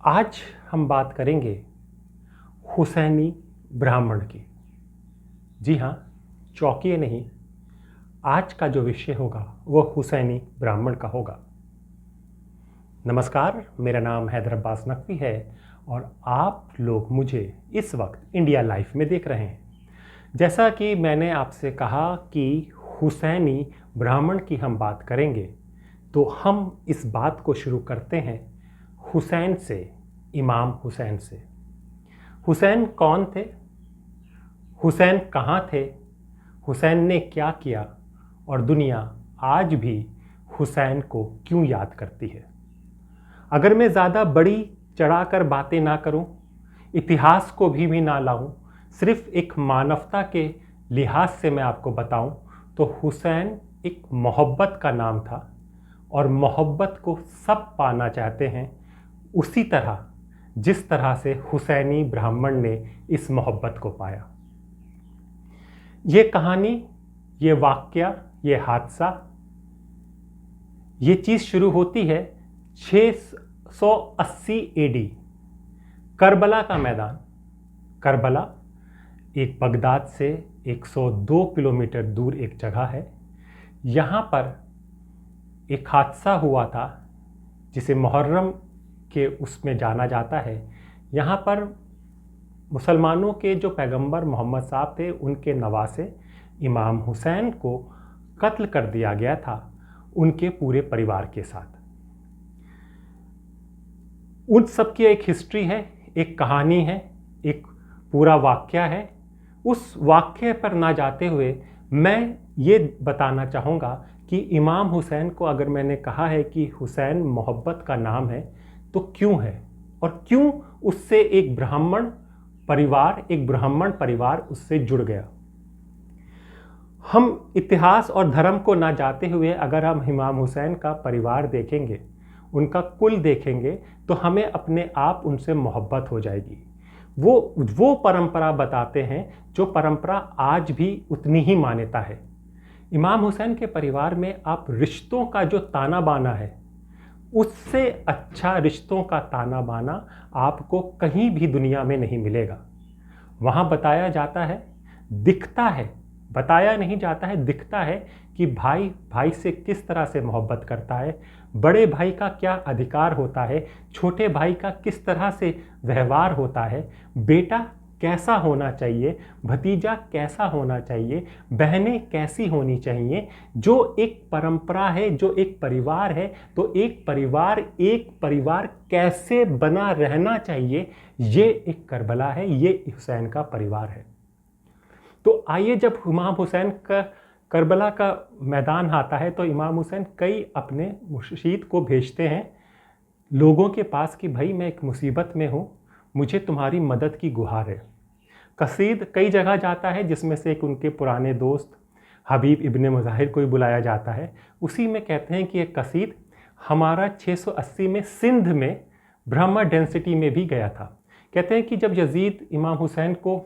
आज हम बात करेंगे हुसैनी ब्राह्मण की। जी हाँ, चौंकिए नहीं, आज का जो विषय होगा वह हुसैनी ब्राह्मण का होगा। नमस्कार, मेरा नाम हैदर अब्बास नकवी है और आप लोग मुझे इस वक्त इंडिया लाइफ में देख रहे हैं। जैसा कि मैंने आपसे कहा कि हुसैनी ब्राह्मण की हम बात करेंगे, तो हम इस बात को शुरू करते हैं हुसैन से, इमाम हुसैन से। हुसैन कौन थे? हुसैन कहाँ थे? हुसैन ने क्या किया? और दुनिया आज भी हुसैन को क्यों याद करती है? अगर मैं ज़्यादा बड़ी चढ़ाकर बातें ना करूं, इतिहास को भी ना लाऊं, सिर्फ एक मानवता के लिहाज से मैं आपको बताऊं, तो हुसैन एक मोहब्बत का नाम था और मोहब्बत को सब पाना चाहते हैं उसी तरह जिस तरह से हुसैनी ब्राह्मण ने इस मोहब्बत को पाया। ये कहानी, ये वाक़या, ये हादसा, ये चीज़ शुरू होती है 680 AD, करबला का मैदान। करबला एक बगदाद से 102 किलोमीटर दूर एक जगह है। यहाँ पर एक हादसा हुआ था जिसे मुहर्रम के उसमें जाना जाता है। यहाँ पर मुसलमानों के जो पैगंबर मोहम्मद साहब थे, उनके नवासे इमाम हुसैन को कत्ल कर दिया गया था उनके पूरे परिवार के साथ। उन सब की एक हिस्ट्री है, एक कहानी है, एक पूरा वाक़या है। उस वाक़ये पर ना जाते हुए मैं ये बताना चाहूँगा कि इमाम हुसैन को अगर मैंने कहा है कि हुसैन मोहब्बत का नाम है, तो क्यों है और क्यों उससे एक ब्राह्मण परिवार उससे जुड़ गया। हम इतिहास और धर्म को ना जाते हुए अगर हम इमाम हुसैन का परिवार देखेंगे, उनका कुल देखेंगे, तो हमें अपने आप उनसे मोहब्बत हो जाएगी। वो परंपरा बताते हैं जो परंपरा आज भी उतनी ही मान्यता है। इमाम हुसैन के परिवार में आप रिश्तों का जो ताना बाना है, उससे अच्छा रिश्तों का ताना बाना आपको कहीं भी दुनिया में नहीं मिलेगा। वहाँ बताया जाता है, दिखता है, बताया नहीं जाता है, दिखता है कि भाई भाई से किस तरह से मोहब्बत करता है, बड़े भाई का क्या अधिकार होता है, छोटे भाई का किस तरह से व्यवहार होता है, बेटा कैसा होना चाहिए, भतीजा कैसा होना चाहिए, बहनें कैसी होनी चाहिए। जो एक परंपरा है, जो एक परिवार है, तो एक परिवार कैसे बना रहना चाहिए, ये एक करबला है, ये हुसैन का परिवार है। तो आइए, जब इमाम हुसैन का करबला का मैदान आता है, तो इमाम हुसैन कई अपने मुर्शीद को भेजते हैं लोगों के पास कि भाई मैं एक मुसीबत में हूँ, मुझे तुम्हारी मदद की गुहार है। कसीद कई जगह जाता है, जिसमें से एक उनके पुराने दोस्त हबीब इब्ने मुज़ाहिर को ही बुलाया जाता है। उसी में कहते हैं कि एक कसीद हमारा 680 में सिंध में ब्रह्मा डेंसिटी में भी गया था। कहते हैं कि जब यजीद इमाम हुसैन को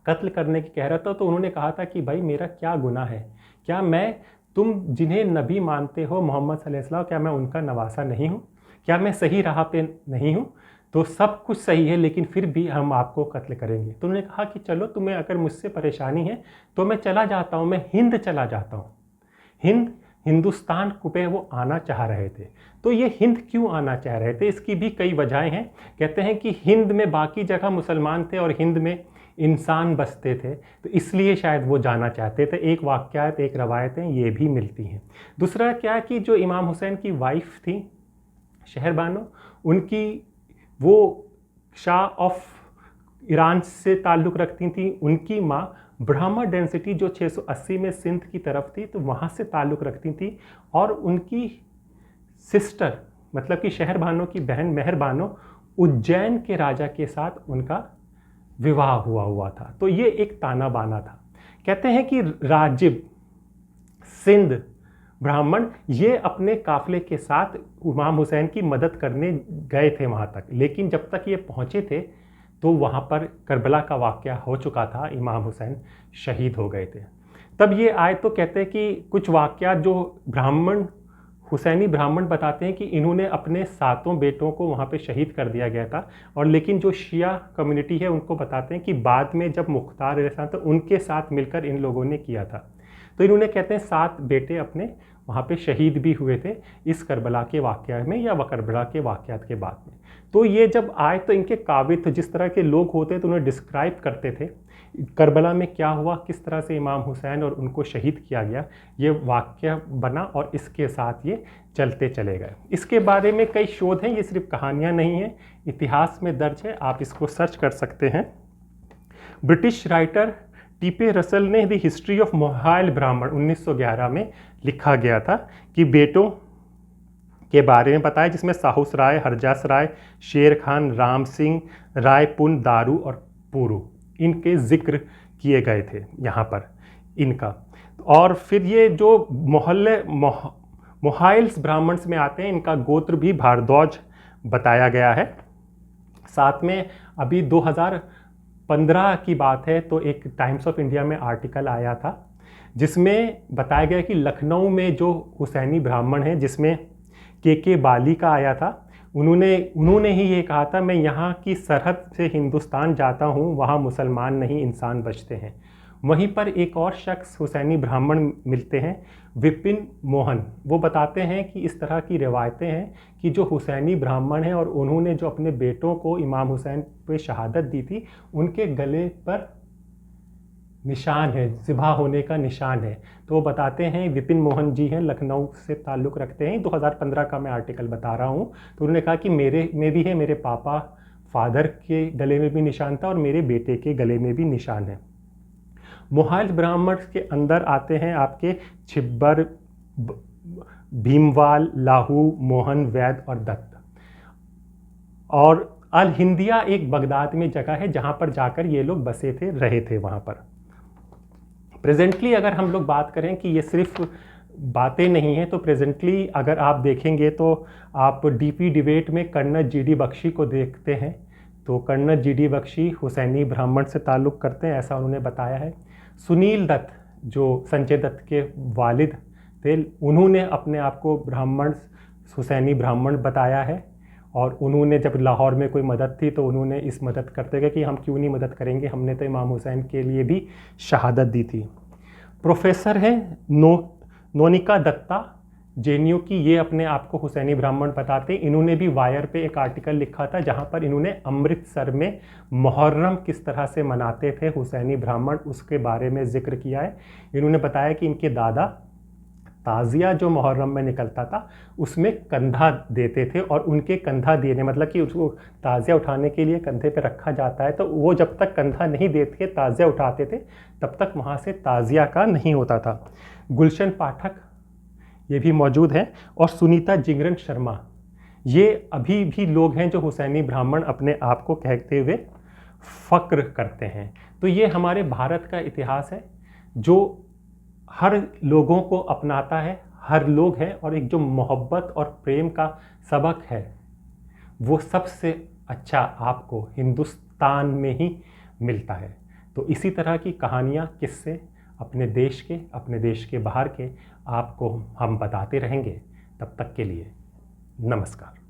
कत्ल करने की कह रहा था, तो उन्होंने कहा था कि भाई मेरा क्या गुनाह है, क्या मैं, तुम जिन्हें नबी मानते हो मोहम्मद सल्लल्लाहु अलैहि वसल्लम, क्या मैं उनका नवासा नहीं हूँ? क्या मैं सही राह पे नहीं हूँ? तो सब कुछ सही है, लेकिन फिर भी हम आपको कत्ल करेंगे। तो उन्होंने कहा कि चलो, तुम्हें अगर मुझसे परेशानी है तो मैं चला जाता हूँ, मैं हिंद चला जाता हूँ। हिंदुस्तान पे वो आना चाह रहे थे। तो ये हिंद क्यों आना चाह रहे थे, इसकी भी कई वजहें हैं। कहते हैं कि हिंद में बाकी जगह मुसलमान थे और हिंद में इंसान बसते थे, तो इसलिए शायद वो जाना चाहते थे। एक वाक़यात, एक रवायतें ये भी मिलती हैं। दूसरा क्या कि जो इमाम हुसैन की वाइफ थी शहरबानो, उनकी वो शाह ऑफ ईरान से ताल्लुक़ रखती थी। उनकी माँ ब्रह्मा डेंसिटी जो 680 में सिंध की तरफ थी, तो वहाँ से ताल्लुक़ रखती थी। और उनकी सिस्टर, मतलब कि शहरबानो की बहन मेहरबानो, उज्जैन के राजा के साथ उनका विवाह हुआ था। तो ये एक ताना बाना था। कहते हैं कि राजिब सिंध ब्राह्मण ये अपने काफ़िले के साथ इमाम हुसैन की मदद करने गए थे वहाँ तक, लेकिन जब तक ये पहुँचे थे तो वहाँ पर करबला का वाक़या हो चुका था, इमाम हुसैन शहीद हो गए थे। तब ये आए तो कहते हैं कि कुछ वाक़यात जो ब्राह्मण हुसैनी ब्राह्मण बताते हैं कि इन्होंने अपने 7 बेटों को वहाँ पे शहीद कर दिया गया था। और लेकिन जो शिया कम्युनिटी है उनको बताते हैं कि बाद में जब मुख्तार रज़ा तो उनके साथ मिलकर इन लोगों ने किया था। तो इन्होंने कहते हैं 7 बेटे अपने वहाँ पे शहीद भी हुए थे इस करबला के वाक़या में या करबला के वाक़यात के बाद में। तो ये जब आए तो इनके काबिल जिस तरह के लोग होते तो उन्हें डिस्क्राइब करते थे करबला में क्या हुआ, किस तरह से इमाम हुसैन और उनको शहीद किया गया, ये वाक़या बना और इसके साथ ये चलते चले गए। इसके बारे में कई शोध हैं, ये सिर्फ कहानियाँ नहीं हैं, इतिहास में दर्ज है, आप इसको सर्च कर सकते हैं। ब्रिटिश राइटर टीपे रसल ने द हिस्ट्री ऑफ मोहाइल ब्राह्मण 1911 में लिखा गया था कि बेटों के बारे में बताया, जिसमें साहुस राय, हरजास राय, शेर खान, राम सिंह, रायपुन, दारू और पुरू इनके जिक्र किए गए थे यहाँ पर इनका। और फिर ये जो मोहाइल्स ब्राह्मण्स में आते हैं, इनका गोत्र भी भारद्वाज बताया गया है। साथ में अभी 2015 की बात है तो एक टाइम्स ऑफ इंडिया में आर्टिकल आया था जिसमें बताया गया कि लखनऊ में जो हुसैनी ब्राह्मण हैं, जिसमें के बाली का आया था, उन्होंने ही ये कहा था, मैं यहाँ की सरहद से हिंदुस्तान जाता हूँ, वहाँ मुसलमान नहीं इंसान बचते हैं। वहीं पर एक और शख्स हुसैनी ब्राह्मण मिलते हैं, विपिन मोहन। वो बताते हैं कि इस तरह की रिवायतें हैं कि जो हुसैनी ब्राह्मण हैं और उन्होंने जो अपने बेटों को इमाम हुसैन पे शहादत दी थी, उनके गले पर निशान है, ज़िबा होने का निशान है। तो वो बताते हैं, विपिन मोहन जी हैं, लखनऊ से ताल्लुक़ रखते हैं, 2015 का मैं आर्टिकल बता रहा हूँ। तो उन्होंने कहा कि मेरे में भी है, मेरे पापा फादर के गले में भी निशान था और मेरे बेटे के गले में भी निशान है। मोहाइल ब्राह्मण के अंदर आते हैं आपके छिब्बर, भीमवाल, लाहू, मोहन, वैद और दत्त। और अल हिंदिया एक बगदाद में जगह है जहाँ पर जाकर ये लोग बसे थे, रहे थे वहाँ पर। प्रेजेंटली अगर हम लोग बात करें कि ये सिर्फ बातें नहीं हैं, तो प्रेजेंटली अगर आप देखेंगे तो आप डीपी डिबेट में कर्नल जीडी बख्शी को देखते हैं। तो कर्नल जीडी बख्शी हुसैनी ब्राह्मण से ताल्लुक़ करते हैं, ऐसा उन्होंने बताया है। सुनील दत्त जो संजय दत्त के वालिद थे, उन्होंने अपने आप को हुसैनी ब्राह्मण बताया है। और उन्होंने जब लाहौर में कोई मदद थी तो उन्होंने इस मदद करते गए कि हम क्यों नहीं मदद करेंगे, हमने तो इमाम हुसैन के लिए भी शहादत दी थी। प्रोफेसर हैं नोनिका दत्ता जेएनयू की, ये अपने आप को हुसैनी ब्राह्मण बताते हैं। इन्होंने भी वायर पे एक आर्टिकल लिखा था जहाँ पर इन्होंने अमृतसर में मुहर्रम किस तरह से मनाते थे हुसैनी ब्राह्मण, उसके बारे में जिक्र किया है। इन्होंने बताया कि इनके दादा ताज़िया जो मुहर्रम में निकलता था उसमें कंधा देते थे, और उनके कंधा देने मतलब कि उसको ताज़िया उठाने के लिए कंधे पे रखा जाता है, तो वो जब तक कंधा नहीं देते ताज़िया उठाते थे तब तक वहाँ से ताज़िया का नहीं होता था। गुलशन पाठक ये भी मौजूद है, और सुनीता जिंगरन शर्मा, ये अभी भी लोग हैं जो हुसैनी ब्राह्मण अपने आप को कहते हुए फ़क्र करते हैं। तो ये हमारे भारत का इतिहास है जो हर लोगों को अपनाता है, हर लोग हैं, और एक जो मोहब्बत और प्रेम का सबक है वो सबसे अच्छा आपको हिंदुस्तान में ही मिलता है। तो इसी तरह की कहानियाँ, किस्से अपने देश के बाहर के आपको हम बताते रहेंगे। तब तक के लिए नमस्कार।